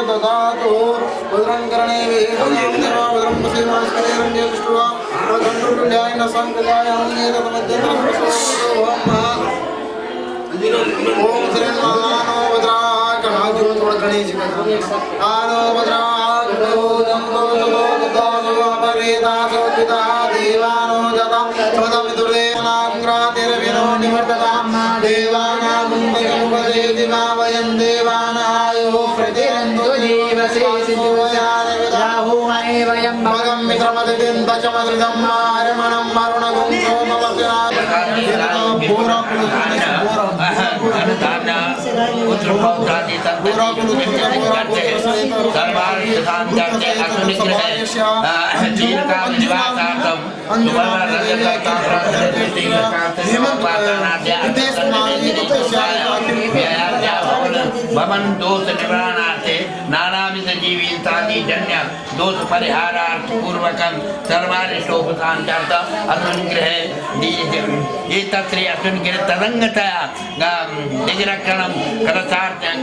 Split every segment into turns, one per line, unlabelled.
ददातु भद्रं कर्णेभिः भद्रं पश्येमास्करेरण्ये दृष्ट्वा भद्रं संकटाय ओम श्रीमानो भद्राय कहाजो थोड़ा गणेश का आनो भद्राय परिदासोपिता देवानो जता स्वदमिदुरेनाग्रातिर्विनो निवर्तता देवानामुपदे दिवावयं देवानायो प्रतिरन्तो जीवसे सिद्धुवयानि वयं भगं मित्रमदितिं दशमदृतं मारमणं मरुणगुं सोमवसना पुत्र पौत्रादि करते सर्वार्थ साधन करते अश्विनी ग्रह जीव का निवासार्थम भवन दोष निवारणार्थे नानाविध जीवितादि जन्य दोष परिहारार्थ पूर्वकं सर्वारिष्टोपशान्त्यार्थ अश्विनी ग्रह ये तत्र अश्विनी ग्रह तदंगतया निजरक्षणं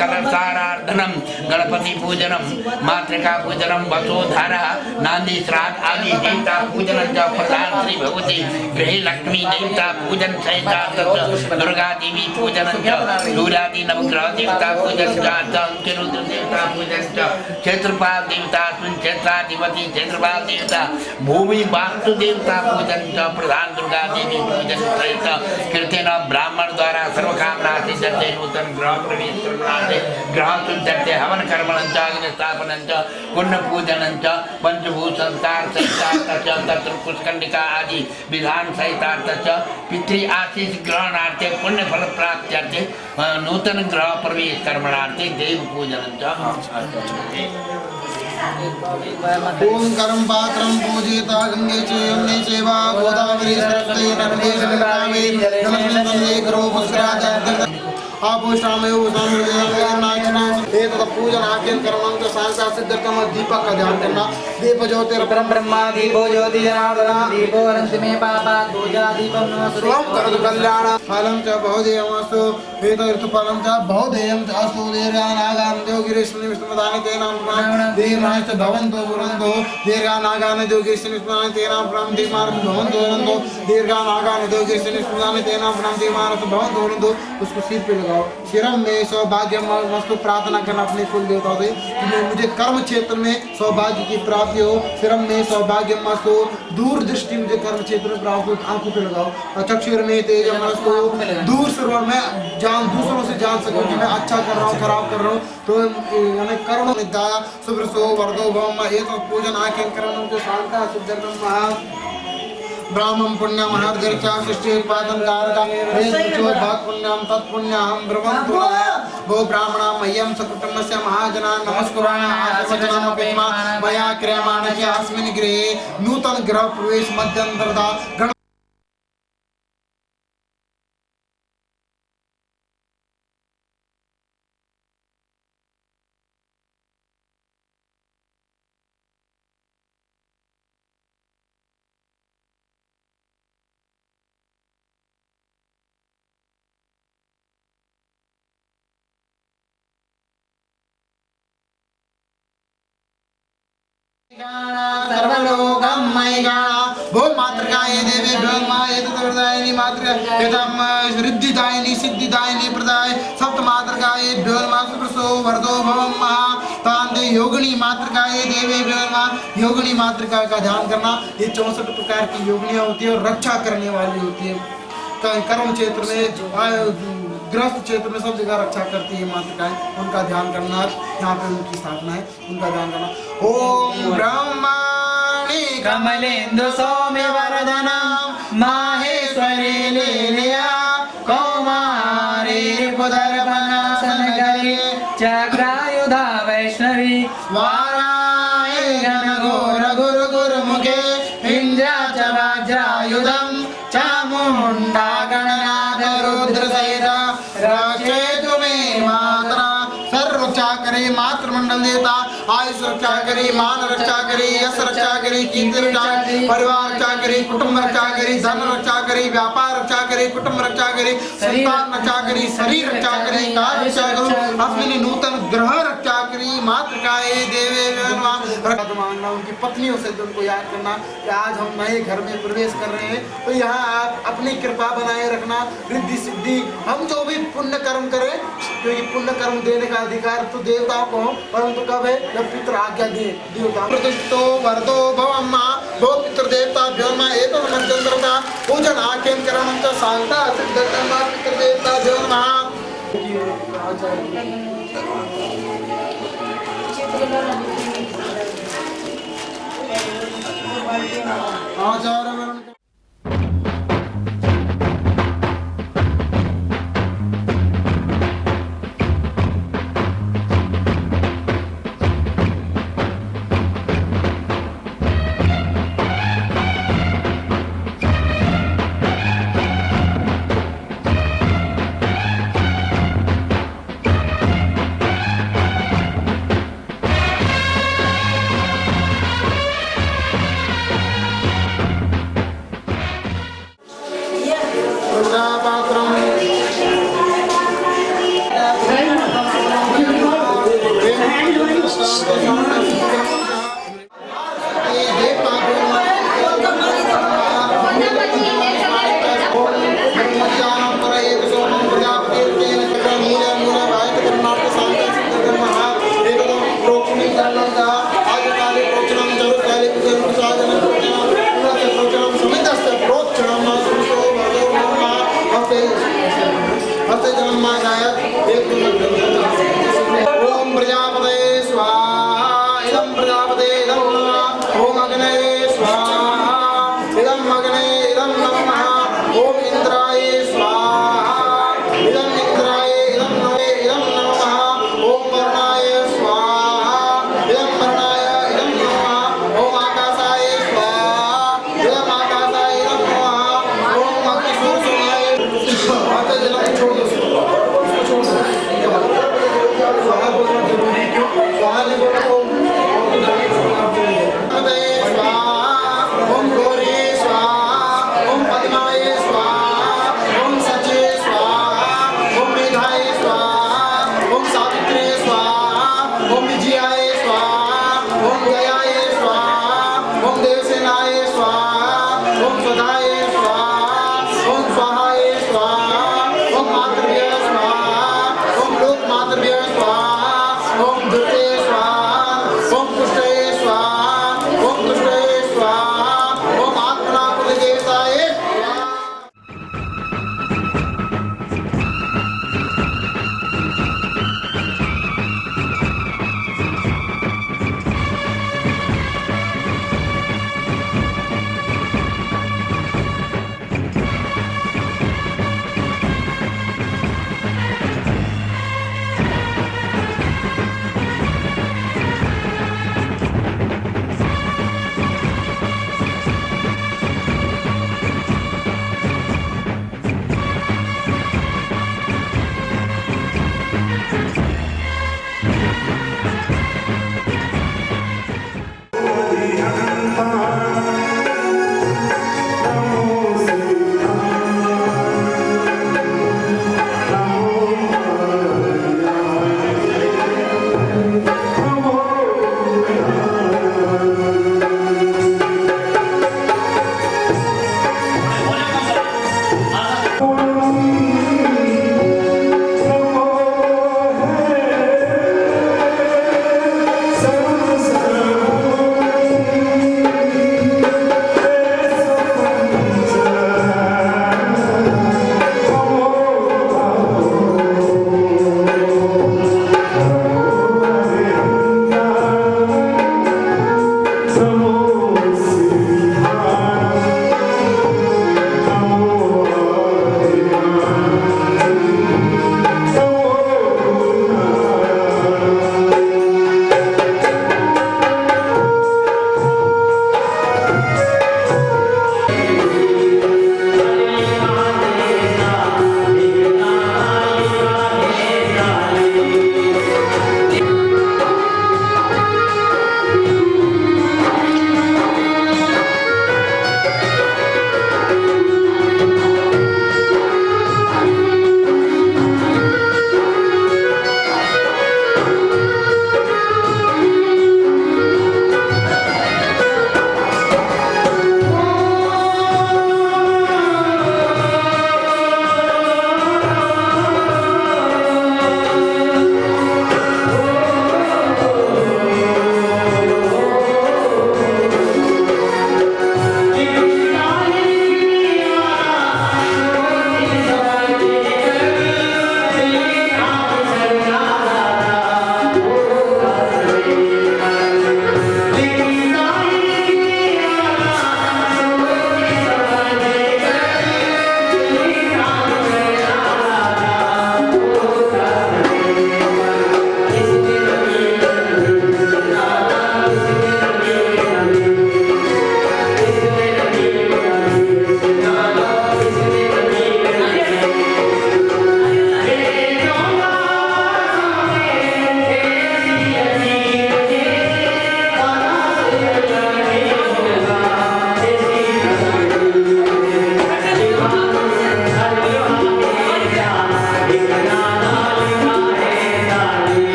कलसाराधनं गणपति पूजनं मातृका पूजनं वसोधारा नांदी श्राद्ध आदि देवता पूजनं च प्रधान श्री भगवती गृहे लक्ष्मी देवता पूजन सहित दुर्गा देवी पूजनं च सूर्यादि नवग्रह देवता पूजन च रुद्र देवता पूजन च क्षेत्रपाल देवता क्षेत्राधिपति क्षेत्रपाल देवता भूमि वास्तु देवता पूजन च प्रधान दुर्गा देवी पूजन सहित कीर्तन ब्राह्मण द्वारा सर्वकामना सिद्धते नूतन ग्रह प्रवेश करते ग्रह सुंदरते हवन कर्मणं च अग्नि स्थापनं च पुण्य पूजनं च पंचभूत संस्कार सहितार्थ च तत्र पुष्कंडिका आदि विधान सहितार्थ च पितृ आशीष ग्रहणार्थे पुण्य फल प्राप्त्यर्थे नूतन ग्रह प्रवेश कर्मणार्थे देव पूजनं च ओम करम पात्रम पूजिता गंगे च यमुने चैवा गोदावरी सरस्वती नर्मदे गंगावे नमस्ते करो पुष्कराज आपोषामयो उदाननाचना एक पूजन आख्यान कर्मं च सांसा सिद्धतम दीपक का ध्यान करना दीप ज्योतिर परम ब्रह्मा दीपो ज्योति जनार्दन दीपो अनंत में पापा पूजा दीपम नमस्ते ओम करतु कल्याण फलं च बहुदेवस्तु वेदर्थ फलं च बहुदेयं च अस्तु दीर्घानागान देवगिरीश्वनि विष्णुदानि तेनां प्राण दीर्घाश्च भवन्तो पुरन्तो दीर्घानागान देवगिरीश्वनि विष्णुदानि तेनां प्राण दीर्घानागान भवन्तो पुरन्तो दीर्घानागान देवगिरीश्वनि विष्णुदानि तेनां प्राण दीर्घानागान भवन्तो पुरन्तो उसको सिर पे शिरम में सौभाग्य वस्तु प्रार्थना करना अपने कुल देवता से मुझे कर्म क्षेत्र में सौभाग्य की प्राप्ति हो शिरम में सौभाग्य मस्तु दूर दृष्टि मुझे कर्म क्षेत्र में प्राप्त हो आंखों पे लगाओ चक्षुर में तेज मस्तु दूर श्रवण में जान दूसरों से जान सकूं कि मैं अच्छा कर रहा हूँ खराब कर रहा हूँ तो हमें कर्म निदाय सुब्रसो वर्धो भवम ये तो पूजन आख्यान कर्म जो शांता सिद्धर्म महा ब्राह्मण पुण्यम हरदर्चा सृष्टि उत्पादन कारका वेदो भाग पुण्यम तत्पुण्यम ब्रह्मन्तु भो ब्राह्मणा मह्यं सकुटुम्बस्य महाजना नमस्कुरामि आशीर्वचनमपेमा मया क्रियमाणस्य अस्मिन् गृहे नूतन गृह प्रवेश मध्यन्तरदा सर्वलोकं मयिगाणा भो मातृकाये देवी ब्रह्माये तत्प्रदायिनी मातृका यदम रिद्धिदायिनी सिद्धिदायिनी प्रदाय सप्त मातृकाये ब्रह्मा सुप्रसो वर्धो भवम महा तांदे योगिनी मातृकाये देवी ब्रह्मा योगिनी मातृका का ध्यान करना ये 64 प्रकार की योगिनियां होती है और रक्षा करने वाली होती है कर्म क्षेत्र में गृहस्थ क्षेत्र में सब जगह रक्षा करती है मातृकाएं उनका ध्यान करना यहाँ पे उनकी स्थापना है उनका ध्यान करना ओम ब्रह्माणि कमलेन्दु सौम्य वरदनं माहेश्वरी लीलया कौमारी पुदर्पणासनकरी चक्रायुधा वैष्णवी वाराये घनघोर गुरु गुरुमुखे इन्द्रा च वज्रायुधं चामुण्डा गणनाथ रुद्र सहिता रक्षेतु मे मातरा सर्व रक्षा करे मातृमंडल देवता आयुष रक्षा करे मान रक्षा करे यश रक्षा करे कीर्ति रक्षा परिवार रक्षा करे कुटुंब रक्षा करे धन रक्षा करे व्यापार रक्षा करे कुटुंब रक्षा करे संतान रक्षा करे शरीर रक्षा करे कार्य रक्षा करो अस्मिन् नूतन ग्रह रक्षा करे मातृकाये देवे मांगना, उनकी पत्नियों से उनको याद करना कि आज हम नए घर में प्रवेश कर रहे हैं, तो यहाँ आप अपनी कृपा बनाए रखना, रिद्धि सिद्धि, हम जो भी पुण्य कर्म करें, क्योंकि पुण्य कर्म देने का अधिकार तो देवताओं को हो, परंतु कब है जब पितृ आज्ञा दिए देवता। प्रतिष्ठो वरदो भवम्मा भो पितृ देवता भ्योन्मा एतम मध्यंतरता पूजन आख्यन करमंच सांता सिद्धर्मा पितृ देवता भ्योन्मा। आचार्य ओम प्रजापते स्वाहा इदं प्रजापते इदं नमः ओम अग्ने स्वाहा इदं अग्ने इदं नमः ओम इंद्राय स्वाहा इदं इंद्राय इदं नमः ओम वरुणाय स्वाहा इदं वरुणाय इदं नमः ओम आकाशाय स्वाहा इदं आकाशाय इदं नमः ओम अग्निसूर्याय जल छोड़ दो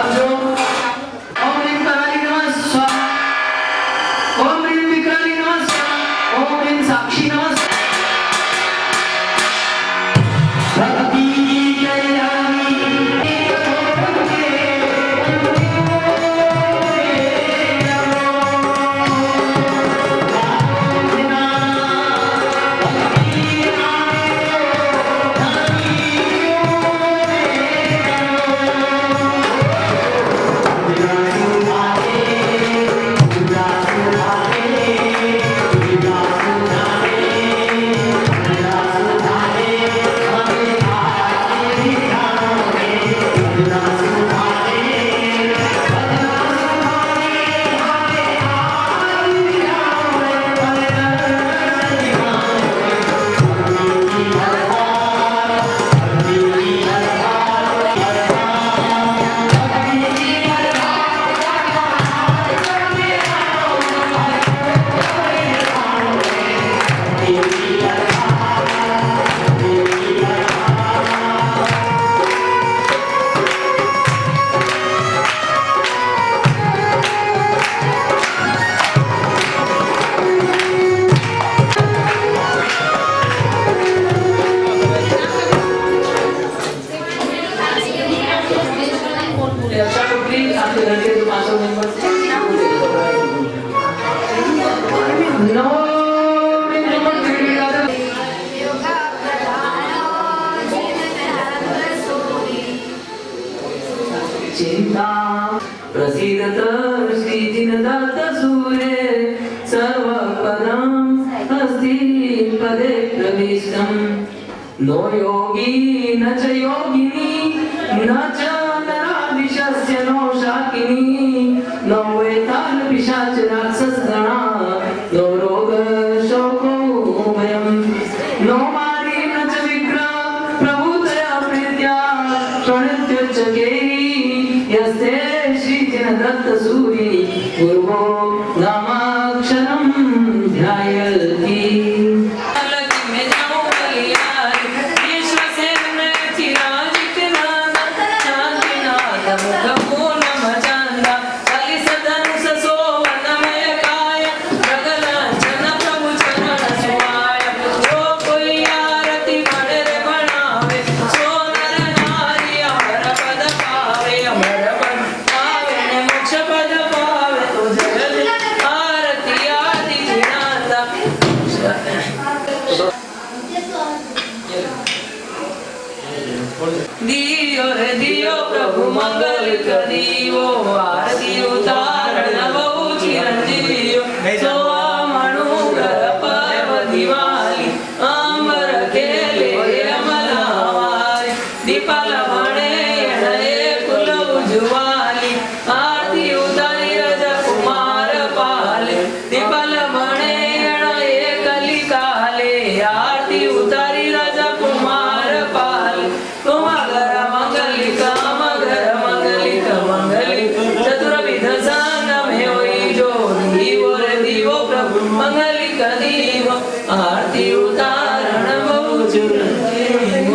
ओम ह्रीं कराली नमः स्वाहा, ओम ह्रीं विकराली नमः स्वाहा, ओम ह्रीं साक्षी नमः स्वाहा। चिंता प्रसीदत श्रीजिनदत्त सूर्ये सर्वपदं अस्ति पदे प्रविष्टं नो योगी न च योगिनी न च नराधिशस्य नो शाकिनी नो वेताल पिशाच राक्षसगणा नो रोग शोको भयं नो मारी न च विग्रह प्रभुतया प्रीत्या प्रणित्युच्यते यस्ते श्रीजिनदत्त सूरी गुरुवो नामाक्षरं ध्यायति। दियो रे दियो प्रभु मंगल करियो आरती उतारण बहु चिरंजीव सोआ मणुगर पर्व दिवाली अंबर खेले अमलावाय दीपाल बणे एणये कुल उज्वाली आरती उतारी रज कुमार पाले दीपाल बणे एणये कलिकाले आरती उतारी रज कुमार पाले चतुर्विध संगमे होई जो दीवो रे दीवो प्रभु मंगलिक दीव आरती उतारण बहु चिरंजीव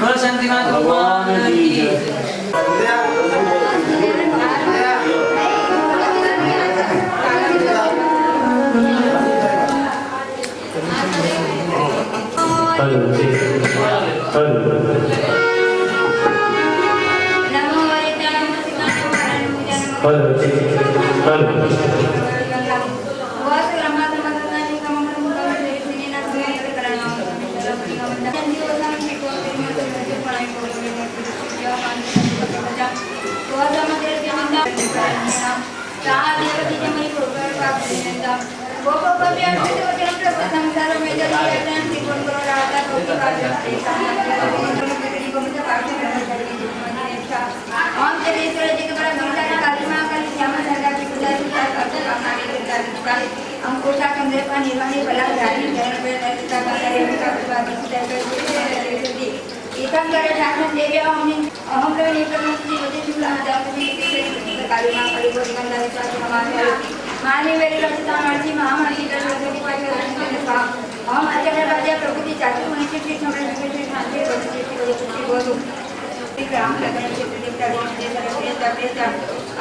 बोल शांतिनाथ भगवान की
अंकुशा चंद्र का निर्वाणी बला धारी जन पे नैतिकता का का एकांतर शासन देवी अहम प्रवीण प्रमुखी वजह शुक्ला जागृति काली मां काली गोरी गंगा विश्वास नमामि मानी वेरी रचिता मार्ची महामारी सरस्वती पाठ्य रचना स्वा अहम आचार्य राजा प्रकृति चातुर्मणि श्री सम्राट श्री शांति वजह श्री वजह श्री बोधु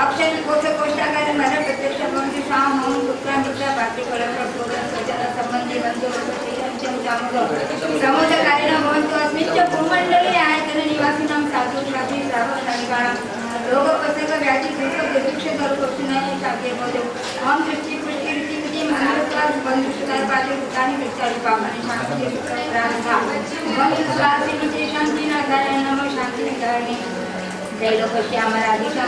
अक्षर कोष्टाकार मला प्रत्यक्ष बनते साम होऊन पुत्रा मित्र पाठी कलम स्वजन संबंधी बंधू समोद कार्य भवंतु अस्मिच्च भूमंडले आयतन निवासिनां साधु साधी श्रावक शनिवार रोग प्रसंग व्याधी दुःख दुर्भिक्ष करुपक्षिणाय शाके बोधो हम सृष्टि पुष्टि रीति रीति मानवत्वास बंधुष्टार पाठे भूतानि विचारी पावनी शांति प्राणधा बंधुस्वासी नित्य शांति नादाय नमः शांति निधारणे त्रैलोक्य हमारा दिशा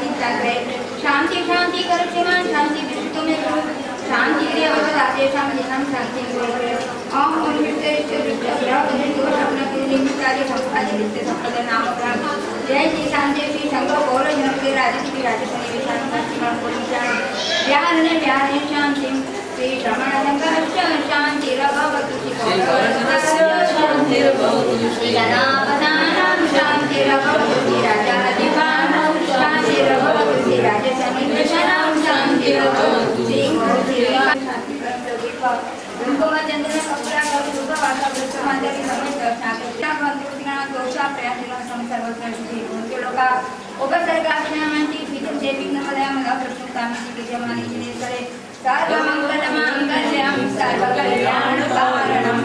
चिंता करे शांति शांति करक्षमान शांति विष्णु में शांति के अवसर शाम शांति ओम ओम ग्रह दोष अपना निमित्तादि संपादि नित्य संपद नाम ग्रह जय श्री शांति श्री संग गौर जनक के राजश्री राजश्री व्याहरण व्याहरण शांति श्री श्रमण संघर्ष शांति रभवतु श्री गणापदानां शांति रभवतु श्री राजाधिपानां शांति रभवतु श्री राजसनिग्रहाणां शांति रभवतु श्री शांति चंद्र कपड़ा दुर्ग वासा वृक्षमांद्य की समस्त रचना बंधुना दोषा प्रयासना संसर्वज्ञ उनके लोका उपसर्गाक्षणांती विद्युत देवी नमलया मला प्रश्नतामी की जमानी जिने करे सर्वमंगलमांगल्यं सर्वकल्याणकारणं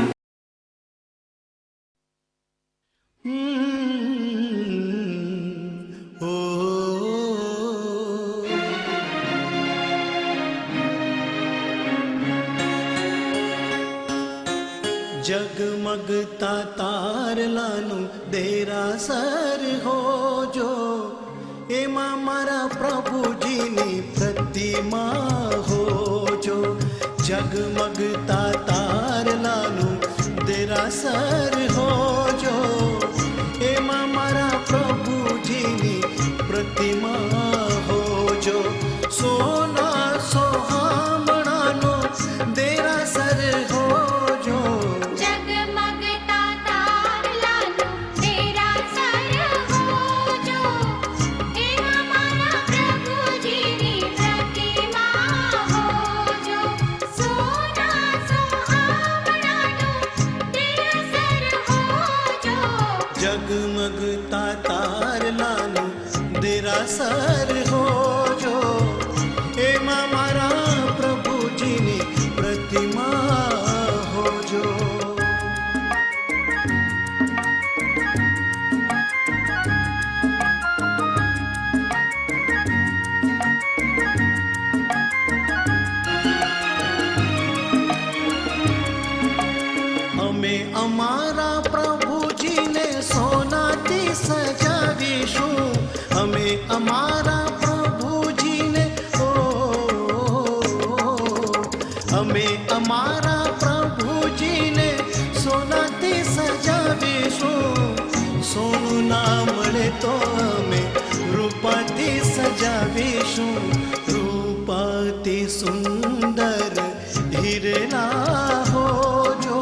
जगमगता तारलानु देरासर हो जो एमा मारा प्रभुजीनी प्रतिमा हो जो जगमगता तारलानु देरासर हो जो एमा मारा प्रभुजीनी प्रतिमा हो जो सोना सोहामणानो देरासर हो जो जगमगता तारलानु देरासर हो जो एमा मारा प्रभुजीनी प्रतिमा हो जो हमें हमारा प्रभुजीने सोनाती सजावीशु हमें हमारा प्रभुजीने हमें हमारा प्रभुजीने सोनाती सजावीशु सोनू ना मळे तो हमें रूपाती सजावीशु रूपाती सुंदर हिरना हो जो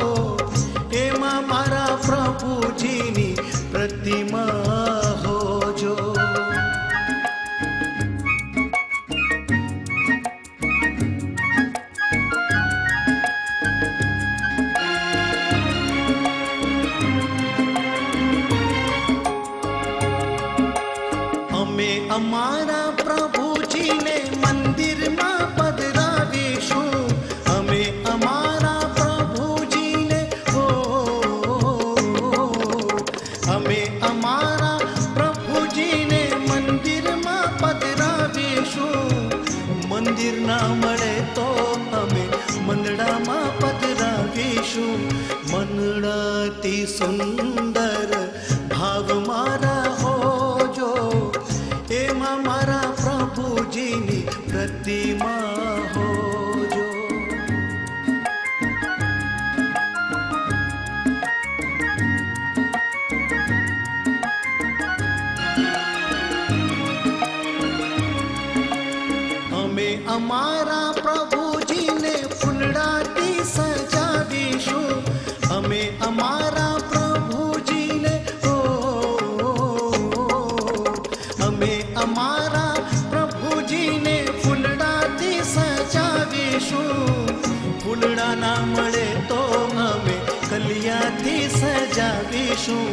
एमा मारा प्रभुजीनी प्रतिमा हो जो हमें हमारा प्रभुजीने मंदिर में पधरावीशु हमें हमारा प्रभुजीने हमें हमारा प्रभुजीने मंदिर में पधरावीशु मंदिर ना मळे तो हमें मंदड़ा में पधरावीशु मनडाती सुंदर भाव मारा हो जो एमा मारा प्रभुजीनी प्रतिमा हो जो हमें हमारा प्रभुजीने फुलडाती सजावीशु हमें हमारा प्रभुजीने हमें हमारा प्रभुजीने फुलडाती सजावीशु फुलडा ना मळे तो हमें कलियाती सजावी ગાઈશું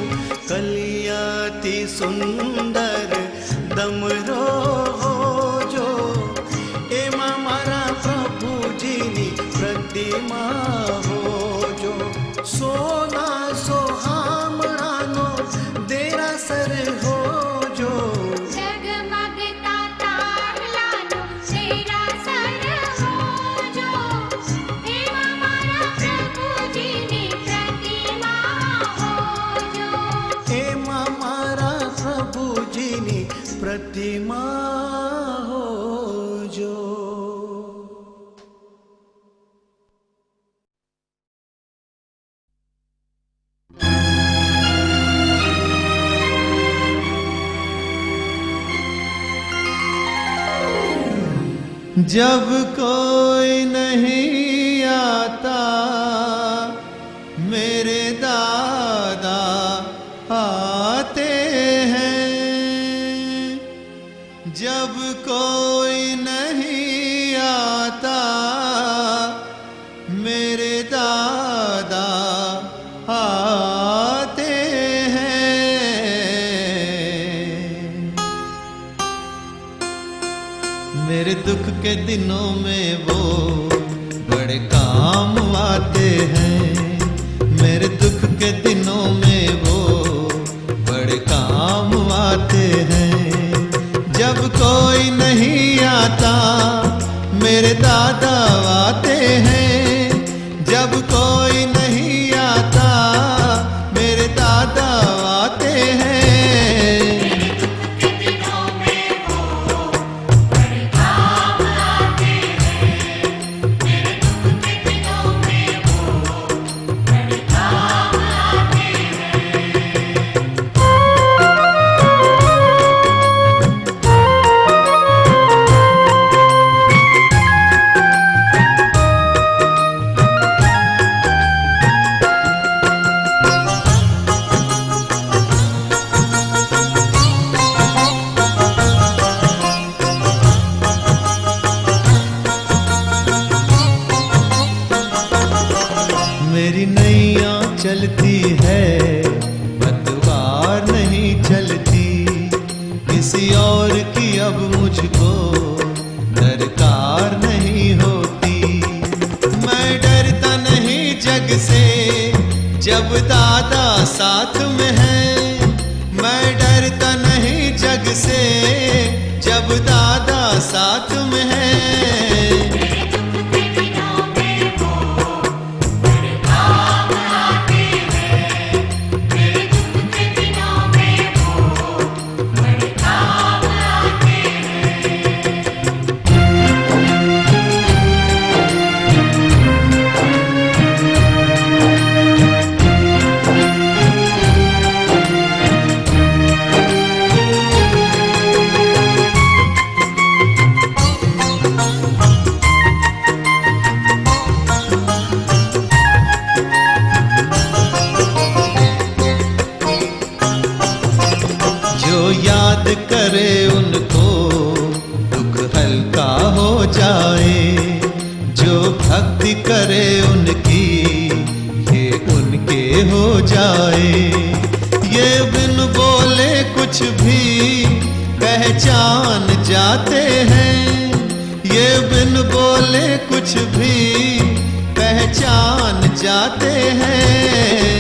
કલિયાથી સુંદર દમરો જો એમાં મારા પ્રભુજીની પ્રતિમા હોજો સોના સોહામણાનો દેરાસર હોજો
જગમગતા તારલાનો દેરાસર હોજો એમાં મારા પ્રભુજીની પ્રતિમા હોજો
એમાં મારા પ્રભુજીની પ્રતિમા હોજો जब कोई नहीं आता मेरे दादा आते हैं जब कोई नहीं आता मेरे दादा आते हैं मेरे दुख के दिनों में वो बड़े काम आते हैं मेरे दुख के दिनों में वो बड़े काम आते हैं जब कोई नहीं आता मेरे दादा आते हैं जब कोई नहीं आता मेरे दादा आते हैं मेरी नैया चलती है पतवार नहीं चलती किसी और की अब मुझको दरकार नहीं होती मैं डरता नहीं जग से जब दादा साथ में है मैं डरता नहीं जग से जब दादा साथ में है याद करे उनको दुख हल्का हो जाए जो भक्ति करे उनकी ये उनके हो जाए ये बिन बोले कुछ भी पहचान जाते हैं ये बिन बोले कुछ भी पहचान जाते हैं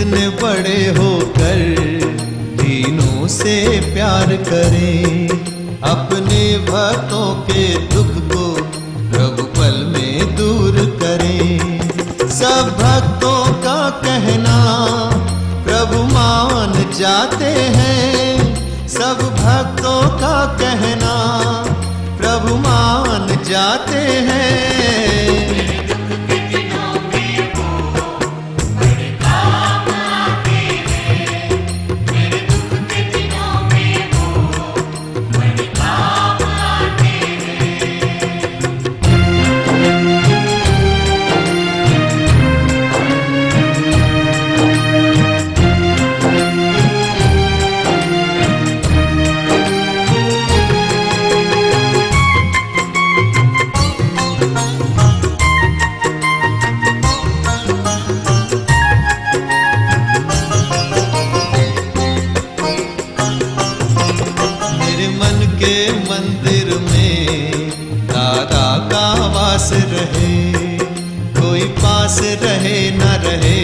इतने बड़े होकर दीनों से प्यार करें अपने भक्तों के दुख को प्रभु पल में दूर करें सब भक्तों का कहना प्रभु मान जाते हैं सब भक्तों का कहना रहे न रहे,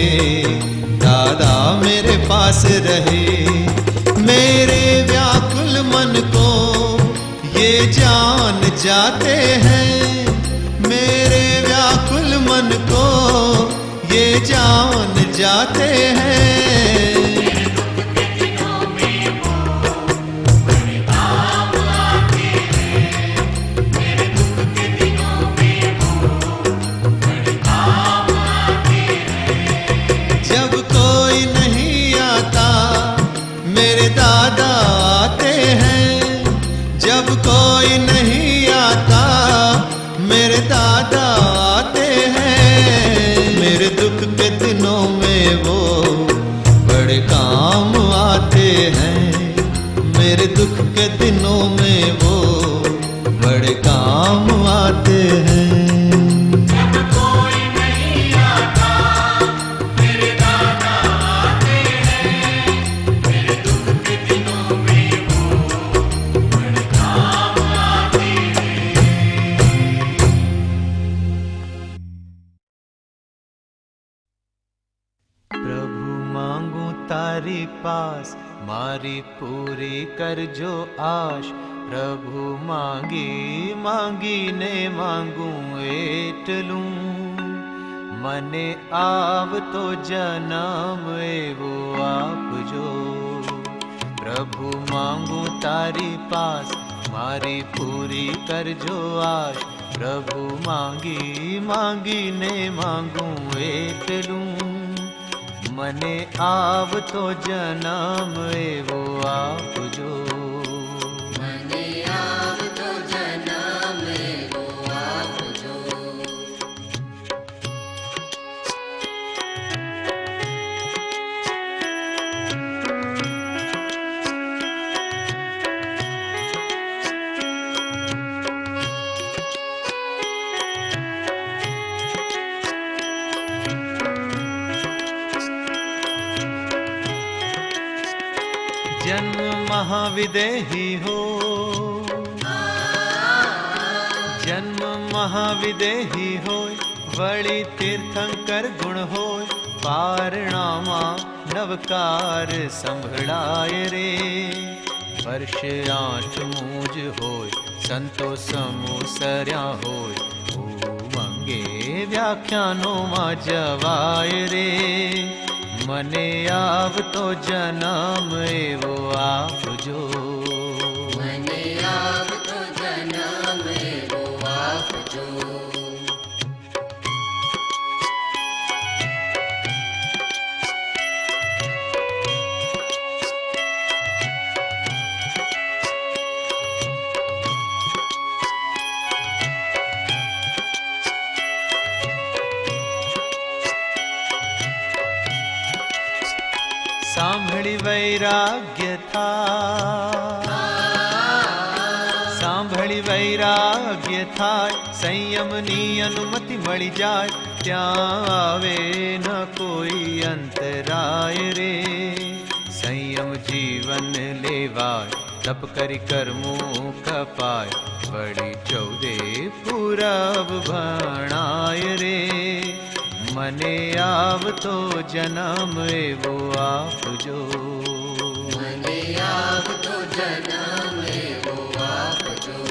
दादा मेरे पास रहे। मेरे व्याकुल मन को ये जान जाते हैं, मेरे व्याकुल मन को ये जान जाते हैं। जब कोई नहीं आता मेरे दादा आते हैं, जब कोई नहीं आता मेरे दादा आते हैं। मेरे दुख के दिनों में वो बड़े काम आते हैं, मेरे दुख के दिनों में वो बड़े काम आते हैं। तारी पास मारी पूरी कर जो आश, प्रभु मांगी मांगी ने मांगू एट लूं। मने आव तो जन्म वो आप जो, प्रभु मांगू तारी पास मारी पूरी कर जो आश, प्रभु मांगी मांगी ने मांगू एट लूं। मने आव तो जन्म वो आप जो,
मने आव तो जन्म वो आप जो।
जन्म महाविदेही हो, जन्म महाविदेही होय, वळी तीर्थंकर गुण होय, पारणामा नवकार संभळाय रे। वर्ष 8 मूज होय, संतो समूसर्या होय, उमंगे व्याख्यानो मा जवाय रे। मने आव तो जन्म वो आप जो,
मने आव तो जन्म वो आप जो।
सांभळी वैराग्य था, सांभळी वैराग्य थाय, संयमनी अनुमति मळी जाय, त्यां आवे न कोई अंतराय रे। संयम जीवन लेवाय, तप करी कर्मों कपाय, बड़ी 14 पूरब भणाय रे। मने आव तो जन्म वो आप जो,
मने आव तो जन्म वो आप जो।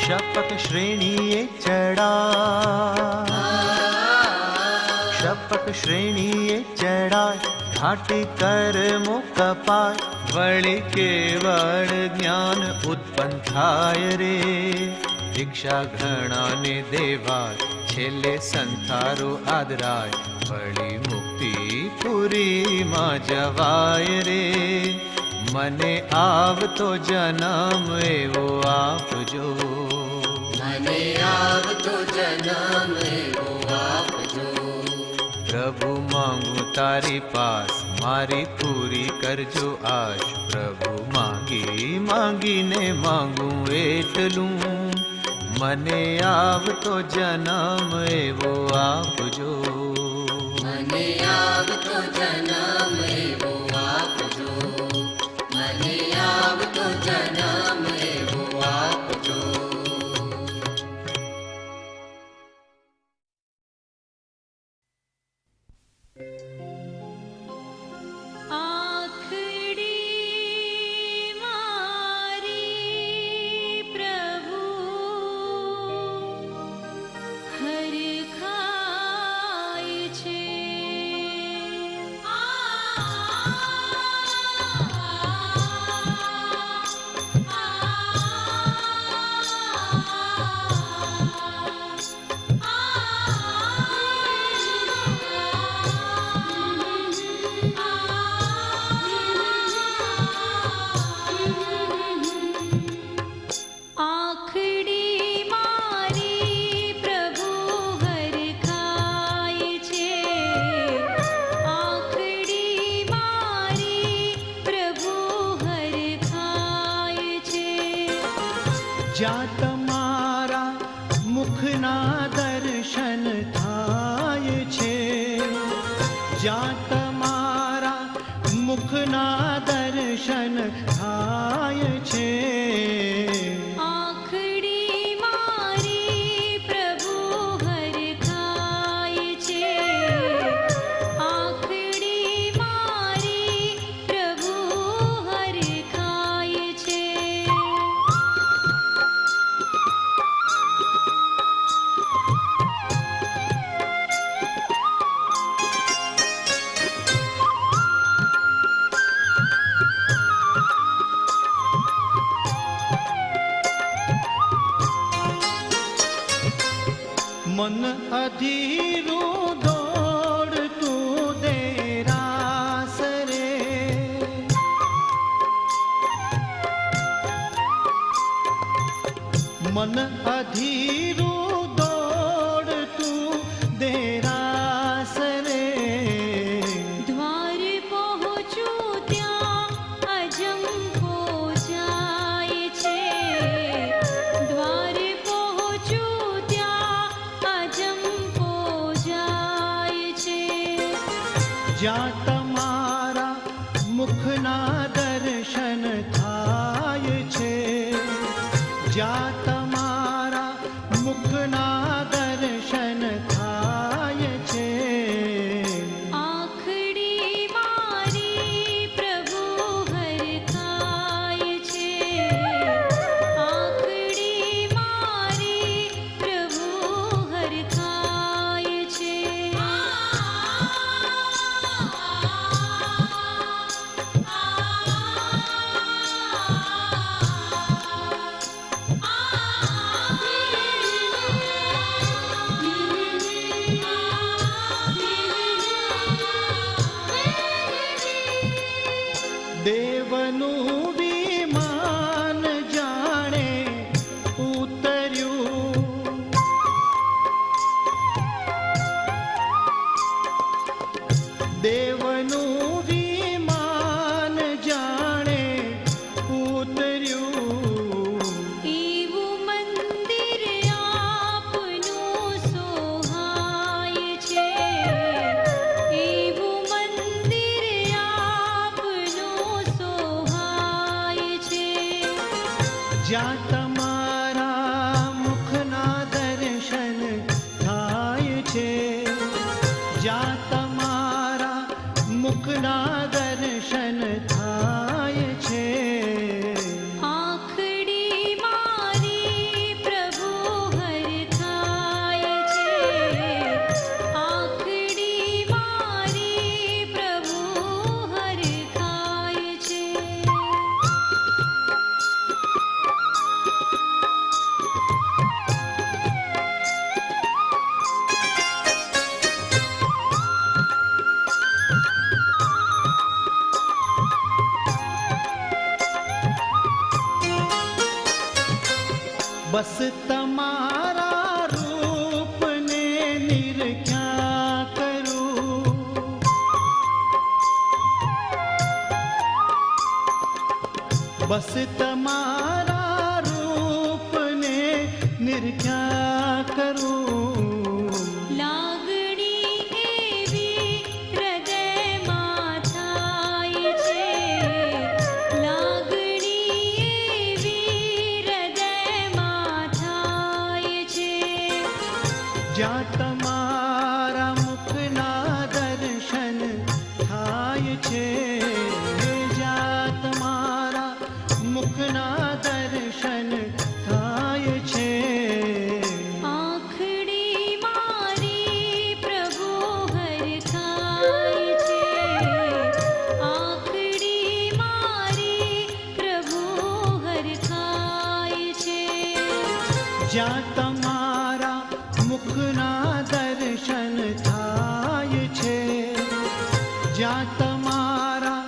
शपक श्रेणी चढ़ा, शपक श्रेणी चढ़ा, घाटी कर मुकपाय, वळी केवल ज्ञान उत्पन्न थाय रे। दीक्षा घणाने देवाय, छेले संथारो आदराय, वळी मुक्ति पूरी मा जवाय रे। मने आव तो जन्म वो आप जो,
मने आव तो जन्म वो आप जो।
प्रभु मांगू तारी पास, मारी पूरी कर जो आश, प्रभु मांग માંગીને માંગું એટલું, મને આવતો જન્મ એવો આપજો.
મને આવતો જન્મ એવો આપજો. મને આવતો જન્મ એવો આપજો.
જ્યાં તમારા મુખના દર્શન થાય છે, જ્યાં તમારા મુખના દર્શન થાય છે,
આખડી મારી પ્રભુ હરખાય છે. આખડી મારી પ્રભુ હરખાય છે.
મન અધીરું દોડતું દેરાસ રે, મન અધીરું દોડતું દેરાસ રે,
દ્વાર પહોંચું ત્યાં અજંપો જાય છે. દ્વાર પહોંચું ત્યાં અજંપો જાય છે.
જ્યાં તમારા મુખના દર્શન થાય છે, જ્યાં તમારા મુખના દર્શન થાય છે,
આખડી મારી પ્રભુ હરખાય છે. આખડી મારી પ્રભુ હરખાય છે.
દેવનું વિમાન જાણે ઉતર્યું, દેવનું વિમાન જાણે ઉતર્યું,
એવું મંદિર આપનું સોહાય છે. એવું મંદિર આપનું સોહાય છે.
જ્યાં તમારા મુખના દર્શન થાય છે, જ્યાં તમારા મુખના દર્શન થાય છે,
આખડી મારી પ્રભુ હરખાય છે. આખડી મારી પ્રભુ હરખાય છે.
બસ તમારા રૂપને નિરખ્યા કરું, बस तमारा रूप ने निरख्या करूं।
લાગણી એવી હૃદયમાં થાય છે, લાગણી એવી હૃદયમાં થાય છે.
જ્યાં તમારા મુખના દર્શન થાય છે, જ્યાં તમારા મુખના દર્શન થાય છે.
આંખડી મારી પ્રભુ હરખાય છે, આંખડી મારી પ્રભુ હરખાય છે.
જ્યાં તમારા મુખના દર્શન થાય છે, જ્યાં તમારા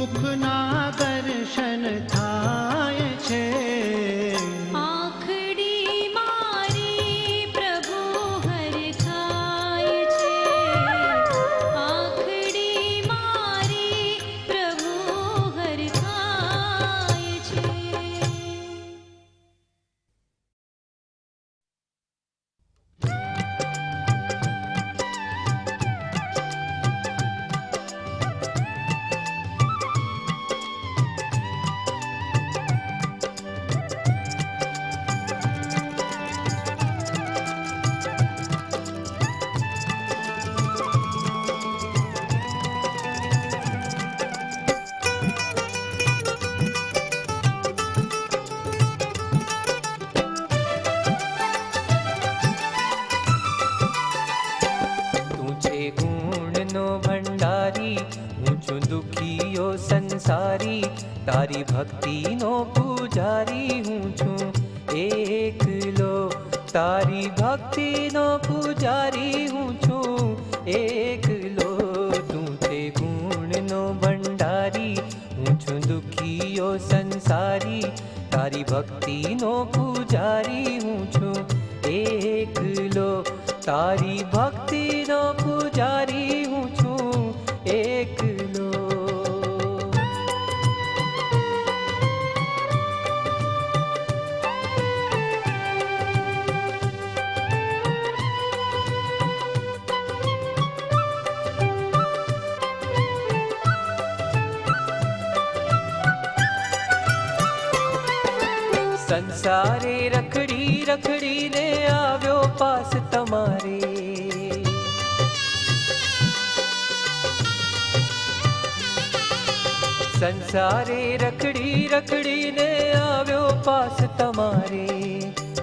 મુખના દર્શન થાય છે.
આંખડી મારી પ્રભુ હરખાય છે, આંખડી મારી પ્રભુ હરખાય છે.
તું છે ગુણનો ભંડારી, હું છું દુખીયો સંસારી, તારી ભક્તિનો પૂજારી હું છું એકલો. તારી ભક્તિનો પૂજારી હું છું એકલો. તું છે ગુણનો ભંડારી, હું છું દુખીયો સંસારી, તારી ભક્તિનો પૂજારી હું છું એકલો. તારી ભક્તિનો પૂજારી હું છું એકલો. સંસારે રખડી રખડીને આવ્યો પાસ તમારે, સંસારે રખડી રખડીને આવ્યો પાસ તમારે.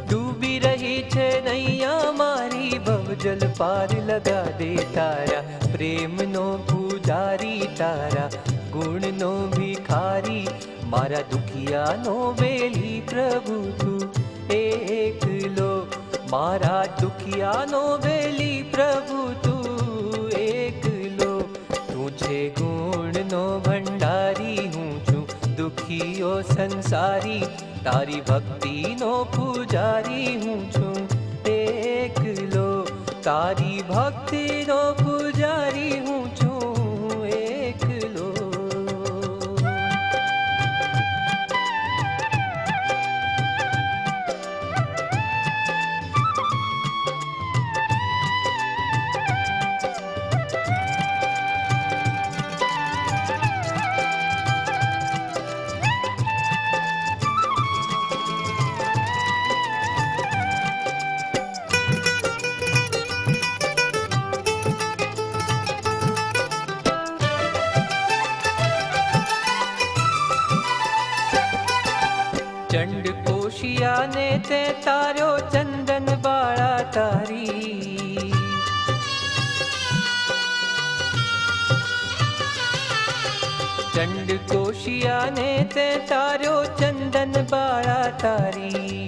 ડૂબી રહી છે નૈયા મારી, ભવજલ પાર લગા દે તારા પ્રેમનો પૂજારી, તારા ગુણનો ભિખારી, મારા દુખિયાનો બેલી પ્રભુ તું એકલો. મારા દુખિયાનો બેલી પ્રભુ તું એકલો. તું છે ગુણનો ભંડારી, હું છું દુખીયો સંસારી, તારી ભક્તિનો પૂજારી હું છું એકલો. તારી ભક્તિનો પૂજારી હું છું એકલો. ચંડ કોશિયાને તે તાર્યો ચંદન બાળા તારી, ચંડ કોશિયાને તે તાર્યો ચંદન બાળા તારી.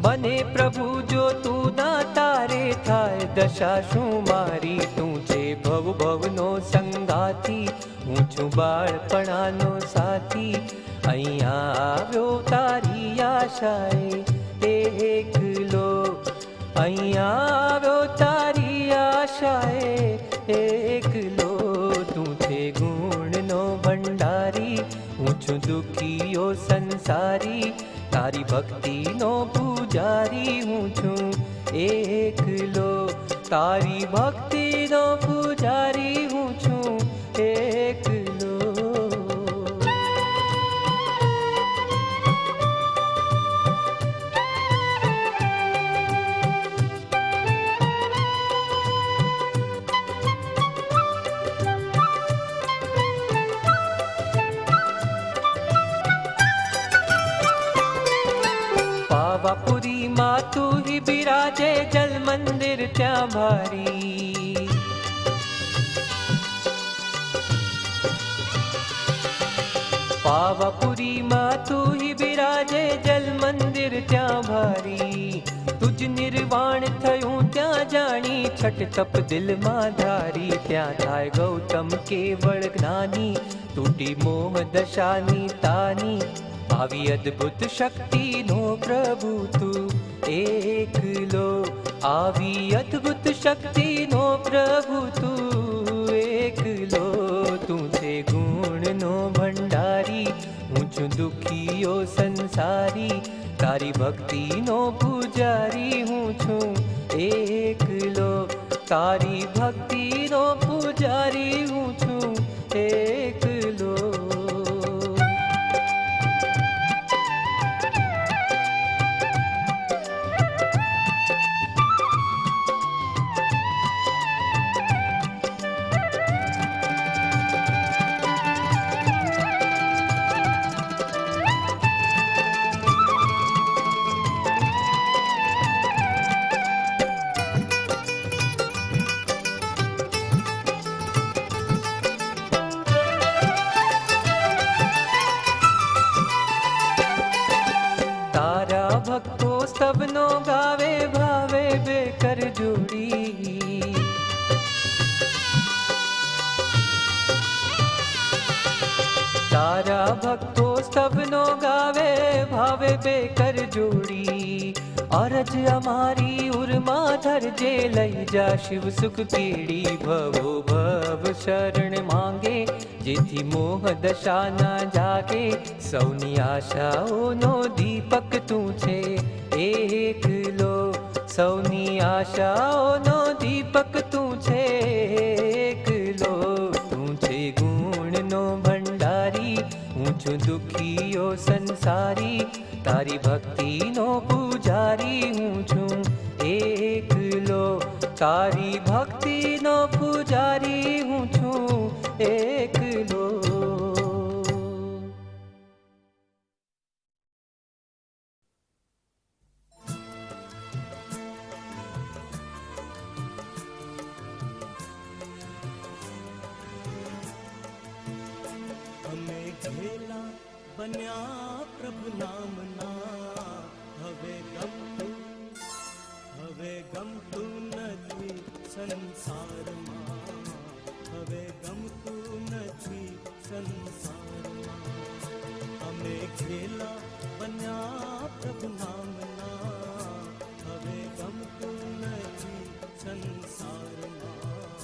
બને પ્રભુ જો તું ના તારે થાય દશા શું મારી. તું છે ભવ ભવનો સંગાતી, હું છું બાળપણાનો સાથી. અહીંયા આવ્યો તારી આશાએ એકલો, અહીંયા આવ્યો તારી આશાએ એકલો. તું છે ગુણનો ભંડારી, હું છું છું દુખીઓ સંસારી, તારી ભક્તિનો પૂજારી હું છું એકલો, તારી ભક્તિનો પૂજારી હું છું એકલો. પાવાપુરીમાં તું હિ બિરાજે, જલ મંદિર ત્યાં ભારી. પાવાપુરીમાં તું હિ બિરાજે, જલ મંદિર ત્યાં ભારી. તુજ નિર્વાણ થયું ત્યાં જાણી, છઠ તપ દિલમાં ધારી. ત્યાં થાય ગૌતમ કેવળ જ્ઞાની, તૂટી મોહ દશાની તાની. આવી અદ્ભુત શક્તિનો પ્રભુ તું એકલો, આવી અદ્ભુત શક્તિનો પ્રભુ તું એકલો. તું છે ગુણનો ભંડારી, હું છું દુખીઓ સંસારી, તારી ભક્તિનો પૂજારી હું છું એકલો, તારી ભક્તિનો પૂજારી હું છું એકલો. ભક્તો સ્તબનો ગાવે, ભાવે બેકર જોડી. તારા ભક્તો સ્તબનો ગાવે, ભાવે બેકર જોડી. અરજ અમારી ઉરમાં ધરજે, લઈ જા શિવ સુખ પીડી. ભવો ભવ શરણ માંગે, જેથી મોહ દશા ના જાગે. સૌની આશાઓનો દીપક તું છે એકલો, સૌની આશાઓનો દીપક તું છે એકલો. તું છે ગુણનો ભંડારી, હું છું દુખીઓ સંસારી, તારી ભક્તિનો પૂજારી હું છું એકલો, તારી ભક્તિનો પૂજારી હું છું એકલો.
અમે ઘેલા બન્યા પ્રભુ નામના, હવે ગમતું નથી સંસારમાં, હવે ગમતું નથી સંસારમાં. અમે ઘેલા બન્યા પ્રભુ નામના, હવે ગમતું નથી સંસારમાં,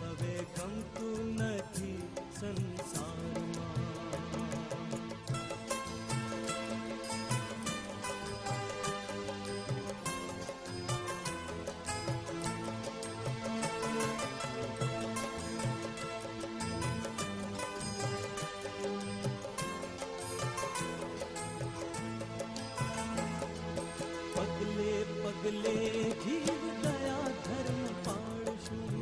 હવે ગમતું નથી સંસારમાં. પગલે પગલે જીવ દયા ધર્મ પાળશું,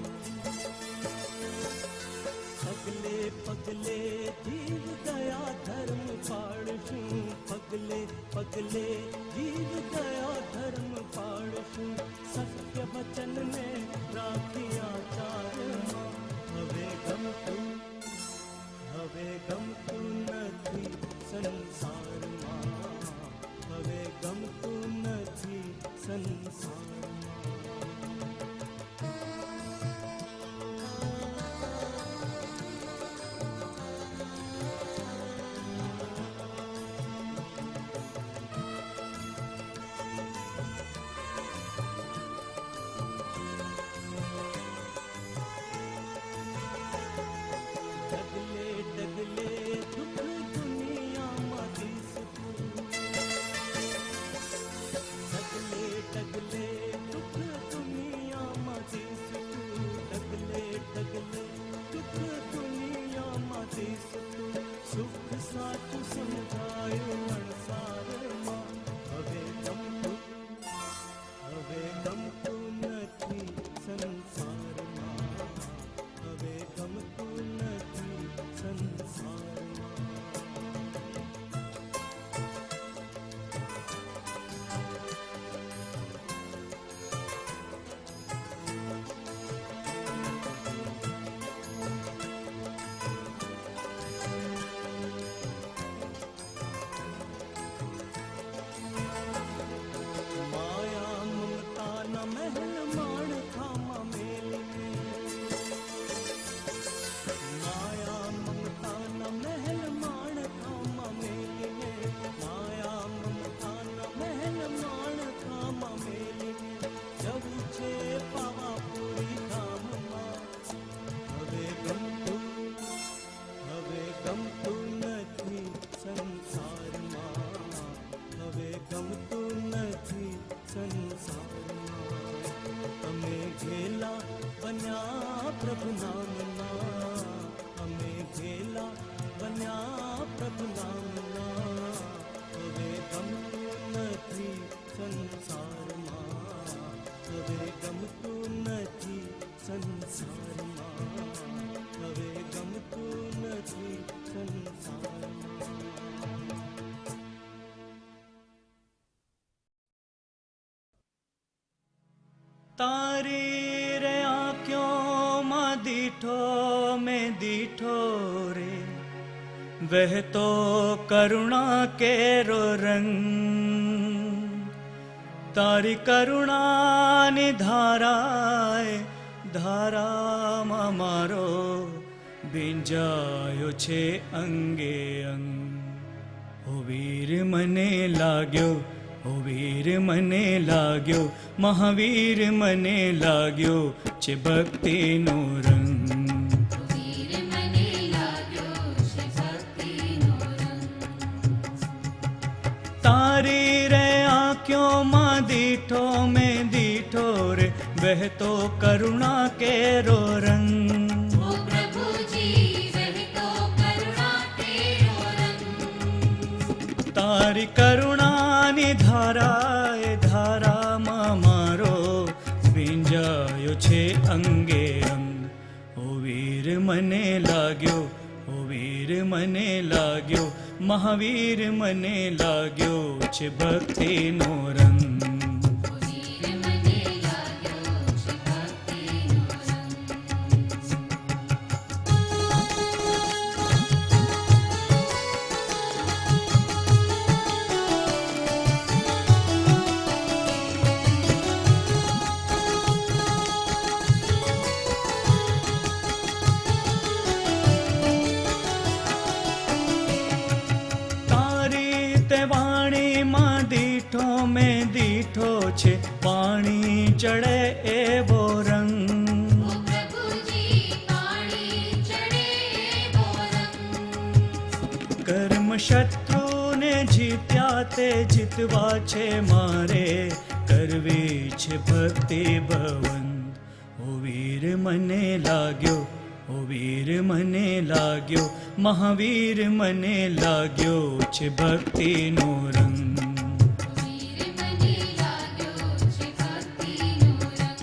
પગલે પગલે જીવ દયા ધર્મ પાળશું, પગલે પગલે જીવ દયા ધર્મ પાળશું. સત્ય વચનને રાખી આચારમાં, હવે ગમતું નથી સંસારમાં, હવે ગમતું નથી સંસારમાં. डगले डगले दुख दुनिया ડગલે દુઃખ દુનિયામાંથી છૂટું, ડગલે ડગલે દુઃખ દુનિયામાંથી છૂટું, સુખ સાચું સમજાયું અણસારમાં. હવે ગમતું નથી સંસારમાં, હવે ગમતું નથી સંસારમાં. માયા મમતાના મહેલ માળખામાં મેલીને, માયા મમતાના મહેલ માળખામાં મેલીને, માયા મમતાના મહેલ માળખામાં મેલીને જવું છે પાવાપુરી ધામમાં. હવે ગમતું નથી સંસારમાં, હવે ગમતું નથી સંસારમાં. અમે ઘેલા બન્યા પ્રભુ નામના, અમે ઘેલા બન્યા પ્રભુ નામના. હવે ગમતું નથી સંસારમાં, હવે ગમતું નથી સંસારમાં, હવે ગમતું નથી સંસારમાં. તારી રે આંખોમાં દીઠો મેં દીઠો રે, વહેતો કરુણા કેરો રંગ. તારી કરુણાની ધારાએ ધારામાં મારો ભીંજાયો છે અંગે અંગ. ઓ વીર મને લાગ્યો, ઓ વીર મને લાગ્યો, મહાવીર મને લાગ્યો છે ભક્તિનો રંગ.
વીર મને લાગ્યો છે ભક્તિનો રંગ.
તારી રે આંખોમાં દીઠો મેં દીઠો રે, વહેતો કરુણા કેરો રંગ.
ઓ પ્રભુજી વહેતો કરુણા તેરો રંગ.
તારી કરુણાની ધારાએ ધારામાં મારો ભીંજાયો છે અંગે અંગ. ઓ વીર મને લાગ્યો, ઓ વીર મને લાગ્યો, મહાવીર મને લાગ્યો છે ભક્તિનો રંગ.
વીર મને લાગ્યો છે ભક્તિનો રંગ.
તારી તે વાણીમાં દીઠો મેં દીઠો છે, પાણી ચડે એવો રંગ.
ઓ પ્રભુજી પાણી ચડે એવો રંગ.
કર્મ શત્રુને જીત્યા તે જીતવા છે મારે, કરવી છે ભક્તિ ભવન. ઓ વીર મને લાગ્યો, ઓ વીર મને લાગ્યો, મહાવીર મને લાગ્યો છે ભક્તિનો રંગ.
વીર મને લાગ્યો છે ભક્તિનો રંગ.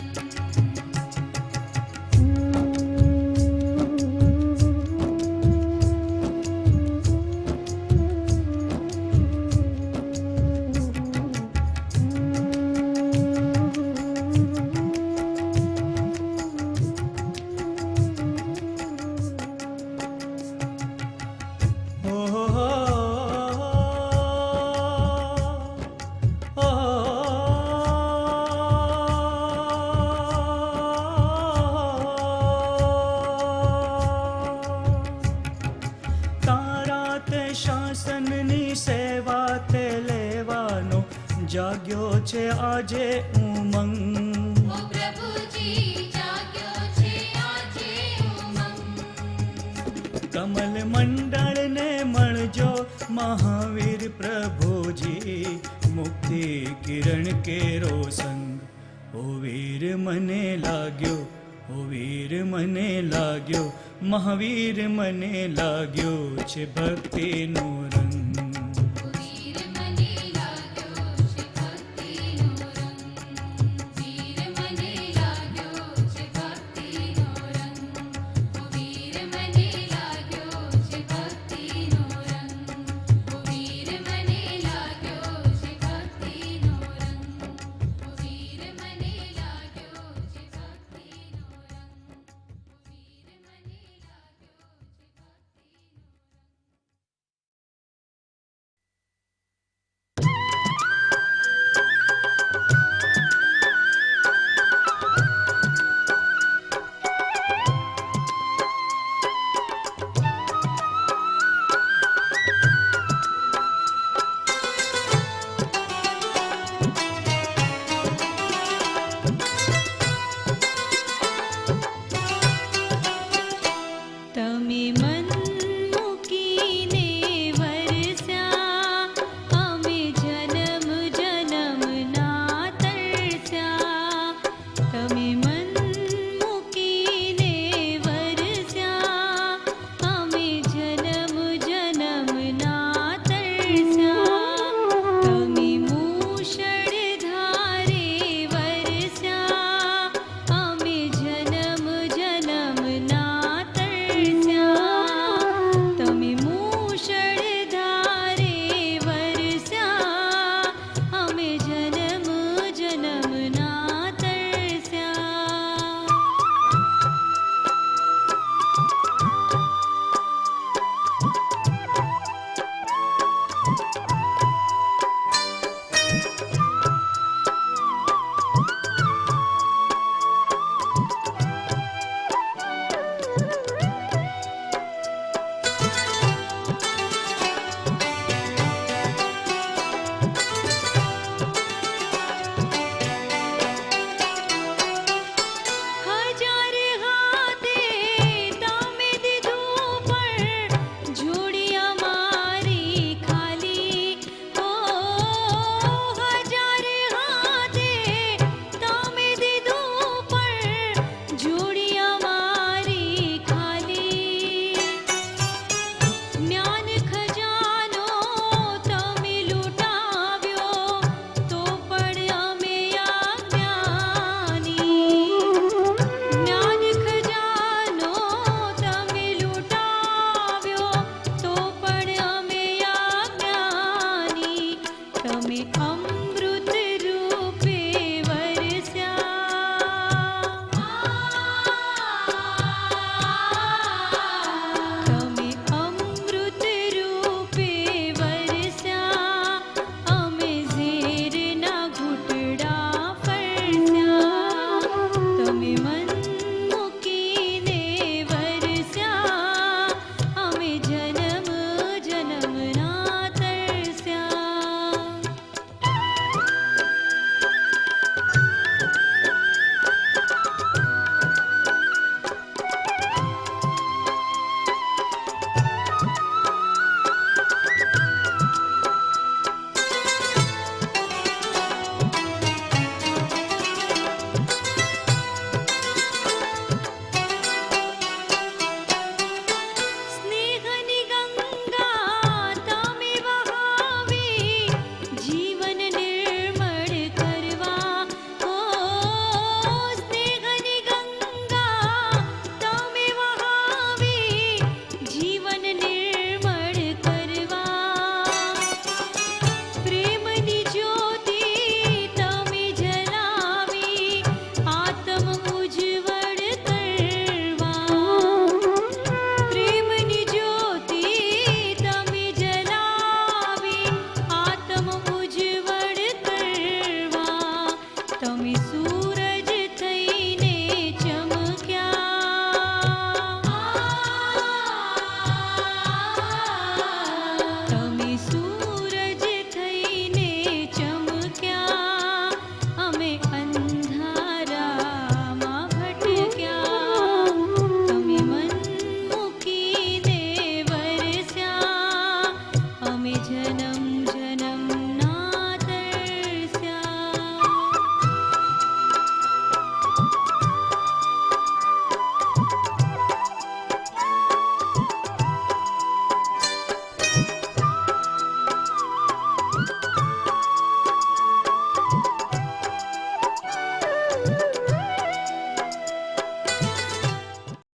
જાગ્યો છે આજે ઉમંગ.
ઓ પ્રભુજી જાગ્યો છે આજે ઉમંગ.
કમલ મંડળને મળજો મહાવીર પ્રભુજી, મુક્તિ કિરણ કેરો સંગ. ઓ વીર મને લાગ્યો, ઓ વીર મને લાગ્યો, મહાવીર મને લાગ્યો છે ભક્તિનો